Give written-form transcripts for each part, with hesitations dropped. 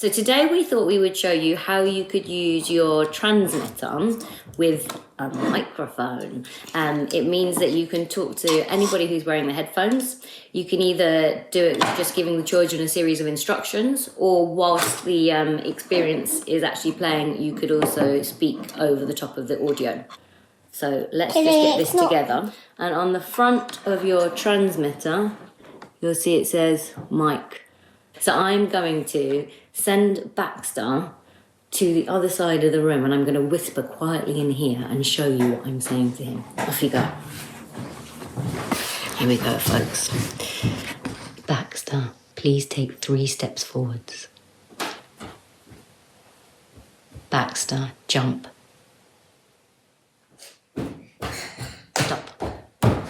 So today we thought we would show you how you could use your transmitter with a microphone. It means that you can talk to anybody who's wearing the headphones. You can either do it with just giving the children a series of instructions, or whilst the experience is actually playing, you could also speak over the top of the audio. So let's just get this together. And on the front of your transmitter, you'll see it says mic. So I'm going to send Baxter to the other side of the room, and I'm going to whisper quietly in here and show you what I'm saying to him. Off you go. Here we go, folks. Baxter, please take 3 steps forwards. Baxter, jump. Stop.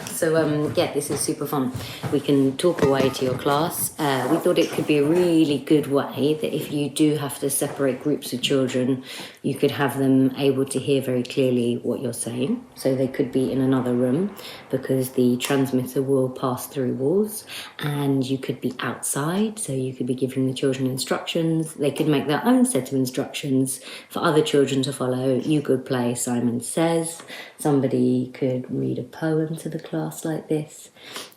So, yeah, this is super fun. We can talk away to your class. We thought it could be a really good way that if you do have to separate groups of children, you could have them able to hear very clearly what you're saying. So they could be in another room because the transmitter will pass through walls, and you could be outside. So you could be giving the children instructions. They could make their own set of instructions for other children to follow. You could play Simon Says. Somebody could read a poem to the class like this.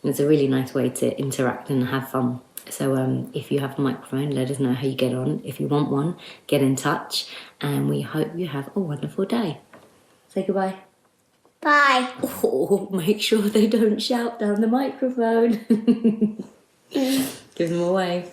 It's a really nice way to interact and have fun. So if you have a microphone, let us know how you get on. If you want one, get in touch, and we hope you have a wonderful day. Say goodbye. Bye. Oh, make sure they don't shout down the microphone. Give them away.